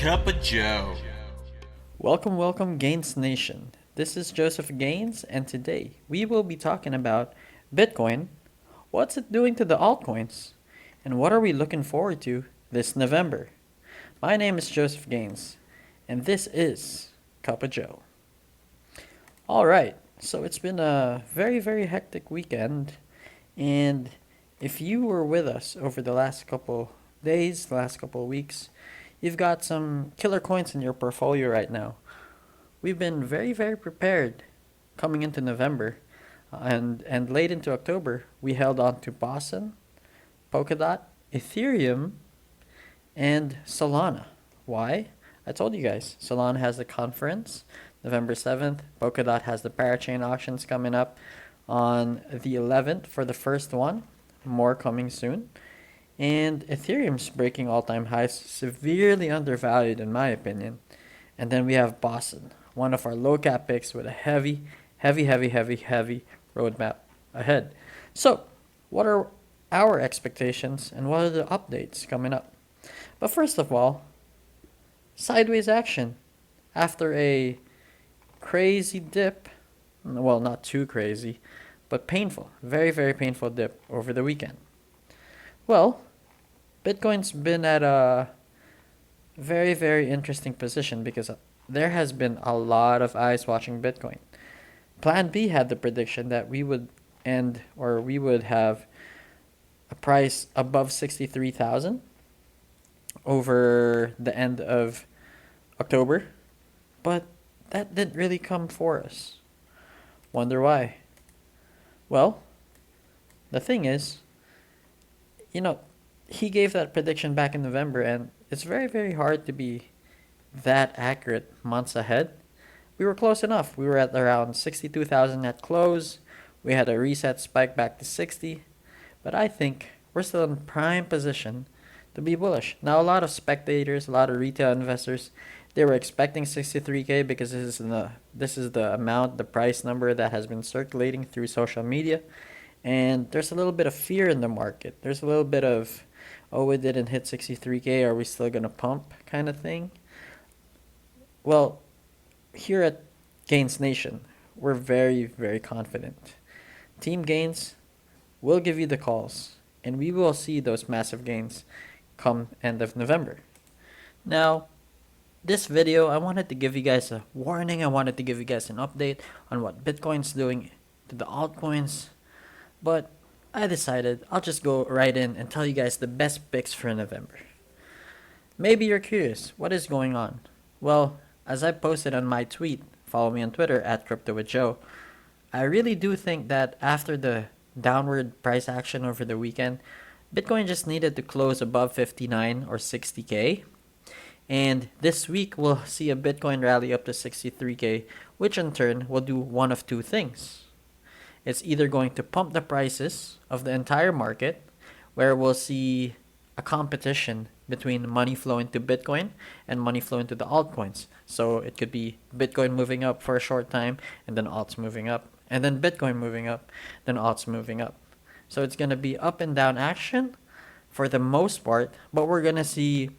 Cup of Joe. Welcome, Gainez Nation. This is Joseph Gainez, and today we will be talking about Bitcoin, what's it doing to the altcoins, and what are we looking forward to this November. My name is Joseph Gainez, and this is Cup of Joe. Alright, so it's been a very hectic weekend, and if you were with us over the last couple days, the last couple weeks, you've got some killer coins in your portfolio right now. We've been very prepared coming into November, and late into October. We held on to Boston, Polkadot, Ethereum, and Solana. Why? I told you guys. Solana has the conference November 7th. Polkadot has the parachain auctions coming up on the 11th for the first one. More coming soon. And Ethereum's breaking all-time highs, severely undervalued in my opinion. And then we have Boston, one of our low-cap picks with a heavy roadmap ahead. So, what are our expectations and what are the updates coming up? But first of all, sideways action after a crazy dip. Well, not too crazy, but painful, very painful dip over the weekend. Well, Bitcoin's been at a very interesting position because there has been a lot of eyes watching Bitcoin. Plan B had the prediction that we would end, or we would have a price above 63,000 over the end of October, but that didn't really come for us. Wonder why? Well, the thing is, he gave that prediction back in November, and it's very hard to be that accurate months ahead. We were close enough. We were at around 62,000 at close. We had a reset spike back to 60, but I think we're still in prime position to be bullish. Now, a lot of spectators, a lot of retail investors, they were expecting 63K because this is the amount, the price number that has been circulating through social media. And there's a little bit of fear in the market. There's a little bit of, oh, we didn't hit 63K, are we still going to pump kind of thing? Well, here at Gainez Nation, we're very confident. Team Gainez will give you the calls, and we will see those massive gains come end of November. Now, this video, I wanted to give you guys a warning. I wanted to give you guys an update on what Bitcoin's doing to the altcoins. But I decided I'll just go right in and tell you guys the best picks for November. Maybe you're curious, what is going on? Well, as I posted on my tweet, follow me on Twitter at CryptoWithJoe, I really do think that after the downward price action over the weekend, Bitcoin just needed to close above 59 or 60K. And this week we'll see a Bitcoin rally up to 63K, which in turn will do one of two things. It's either going to pump the prices of the entire market, where we'll see a competition between money flowing to Bitcoin and money flowing to the altcoins. So it could be Bitcoin moving up for a short time, and then alts moving up, and then Bitcoin moving up, then alts moving up. So it's going to be up and down action for the most part, but we're going to see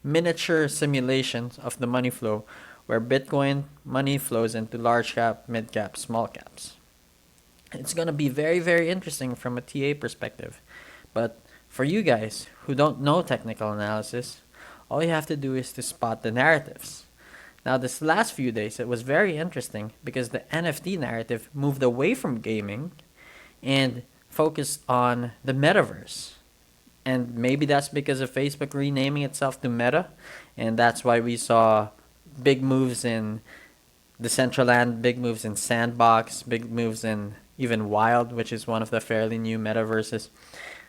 miniature simulations of the money flow, where Bitcoin money flows into large cap, mid cap, small caps. It's going to be very interesting from a TA perspective. But for you guys who don't know technical analysis, all you have to do is to spot the narratives. Now, this last few days, it was very interesting because the NFT narrative moved away from gaming and focused on the metaverse. And maybe that's because of Facebook renaming itself to Meta, and that's why we saw big moves in Decentraland, big moves in Sandbox, big moves in even Wild, which is one of the fairly new metaverses,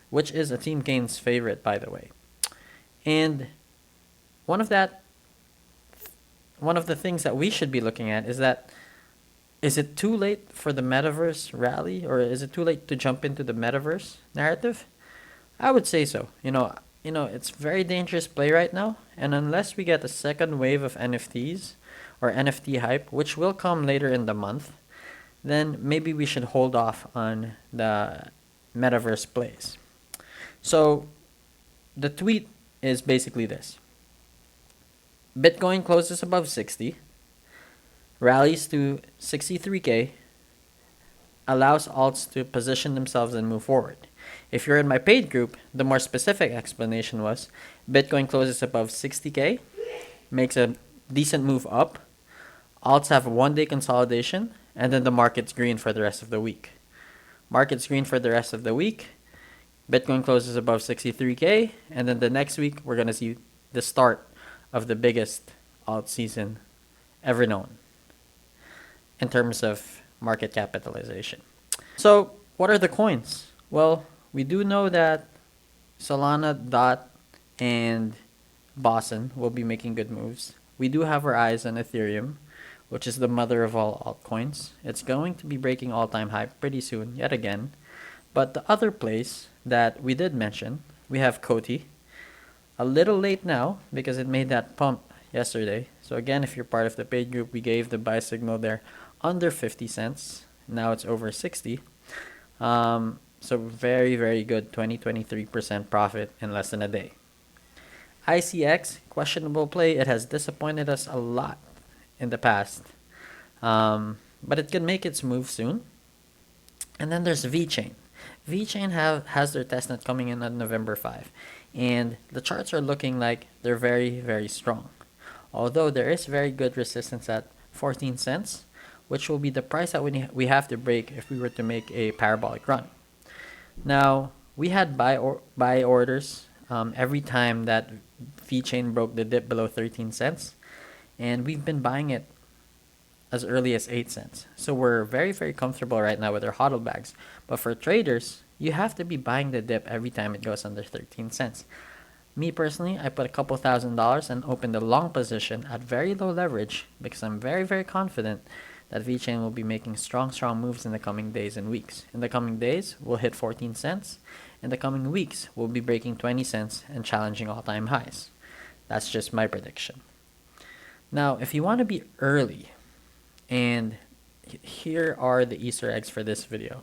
which is a Team Gainez favorite, by the way. And one of the things that we should be looking at is that, is it too late for the metaverse rally, or is it too late to jump into the metaverse narrative? I would say so. It's very dangerous play right now, and unless we get a second wave of NFTs or NFT hype, which will come later in the month, then maybe we should hold off on the metaverse plays. So the tweet is basically this: Bitcoin closes above 60, rallies to 63K, allows alts to position themselves and move forward. If you're in my paid group, the more specific explanation was Bitcoin closes above 60K, makes a decent move up, alts have a 1 day consolidation, and then the market's green for the rest of the week. Market's green for the rest of the week. Bitcoin closes above 63K, and then the next week we're going to see the start of the biggest alt season ever known in terms of market capitalization. So, what are the coins? Well, we do know that Solana, DOT, and Boson will be making good moves. We do have our eyes on Ethereum, which is the mother of all altcoins. It's going to be breaking all-time high pretty soon, yet again. But the other place that we did mention, we have Koti. A little late now because it made that pump yesterday. So again, if you're part of the paid group, we gave the buy signal there under 50 cents. Now it's over 60. So very, very good 23% profit in less than a day. ICX, questionable play. It has disappointed us a lot in the past. But it can make its move soon. And then there's VeChain. VeChain has their testnet coming in on November 5. And the charts are looking like they're very, very strong. Although there is very good resistance at 14 cents, which will be the price that we have to break if we were to make a parabolic run. Now, we had buy orders every time that VeChain broke the dip below 13 cents. And we've been buying it as early as 8 cents. So we're very, very comfortable right now with our hodl bags. But for traders, you have to be buying the dip every time it goes under 13 cents. Me personally, I put a couple $1,000s and opened a long position at very low leverage because I'm very, very confident that VeChain will be making strong, strong moves in the coming days and weeks. In the coming days, we'll hit 14 cents. In the coming weeks, we'll be breaking 20 cents and challenging all-time highs. That's just my prediction. Now, if you want to be early, and here are the Easter eggs for this video,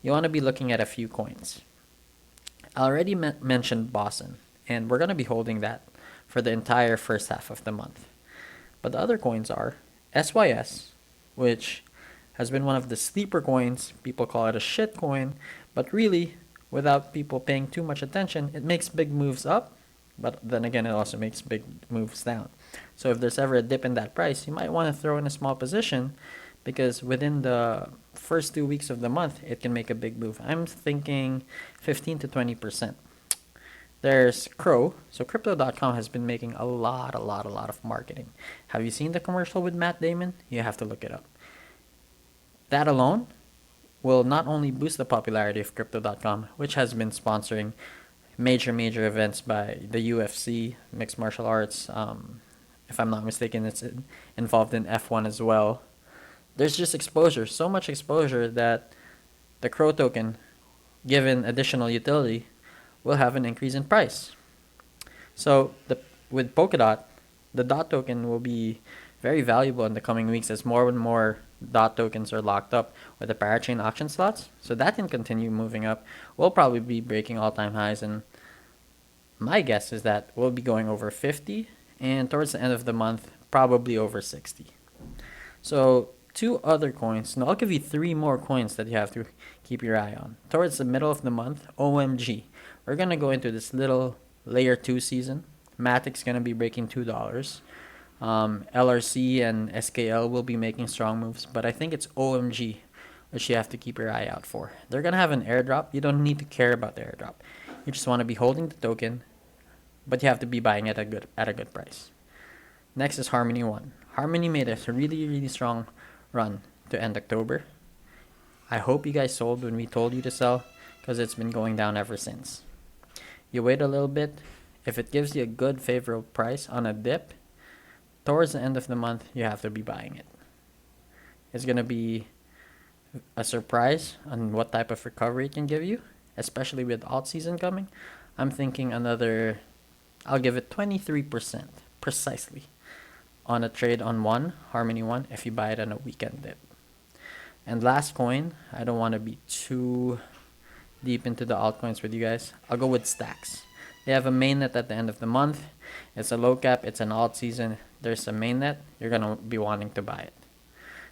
you want to be looking at a few coins. I already mentioned Boson, and we're going to be holding that for the entire first half of the month. But the other coins are SYS, which has been one of the sleeper coins. People call it a shit coin, but really, without people paying too much attention, it makes big moves up, but then again, it also makes big moves down. So if there's ever a dip in that price, you might want to throw in a small position because within the first 2 weeks of the month, it can make a big move. I'm thinking 15 to 20%. There's Crow. So Crypto.com has been making a lot of marketing. Have you seen the commercial with Matt Damon? You have to look it up. That alone will not only boost the popularity of Crypto.com, which has been sponsoring major events by the UFC, mixed martial arts. If I'm not mistaken, it's involved in F1 as well. There's just exposure, so much exposure that the Crow token, given additional utility, will have an increase in price. So with Polkadot, the DOT token will be very valuable in the coming weeks as more and more DOT tokens are locked up with the parachain auction slots. So that can continue moving up. We'll probably be breaking all-time highs, and my guess is that we'll be going over 50, and towards the end of the month, probably over 60. So 2 other coins. Now I'll give you 3 more coins that you have to keep your eye on. Towards the middle of the month, OMG. We're going to go into this little layer 2 season. Matic's going to be breaking $2. LRC and SKL will be making strong moves, but I think it's OMG which you have to keep your eye out for. They're going to have an airdrop. You don't need to care about the airdrop. You just want to be holding the token, but you have to be buying it at a good price. Next is Harmony 1. Harmony made a really strong run to end October. I hope you guys sold when we told you to sell because it's been going down ever since. You wait a little bit. If it gives you a good favorable price on a dip, towards the end of the month, you have to be buying it. It's going to be a surprise on what type of recovery it can give you, especially with alt season coming. I'm thinking I'll give it 23% precisely on a trade on Harmony 1, if you buy it on a weekend dip. And last coin, I don't want to be too deep into the altcoins with you guys. I'll go with Stacks. They have a mainnet at the end of the month. It's a low cap. It's an alt season. There's a mainnet. You're gonna be wanting to buy it.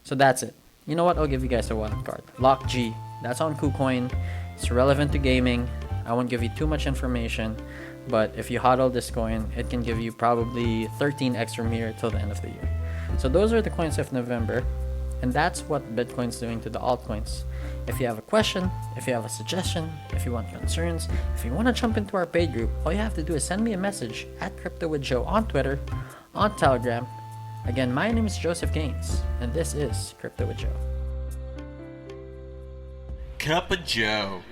So that's it. You know what? I'll give you guys a wild card. Lock G. That's on KuCoin. It's relevant to gaming. I won't give you too much information, but if you hodl this coin, it can give you probably 13 extra mirror till the end of the year. So those are the coins of November, and that's what Bitcoin's doing to the altcoins. If you have a question, if you have a suggestion, if you want concerns, if you want to jump into our paid group, all you have to do is send me a message at Crypto with Joe on Twitter, on Telegram. Again, my name is Joseph Gainez, and this is Crypto with Joe. Cup of Joe.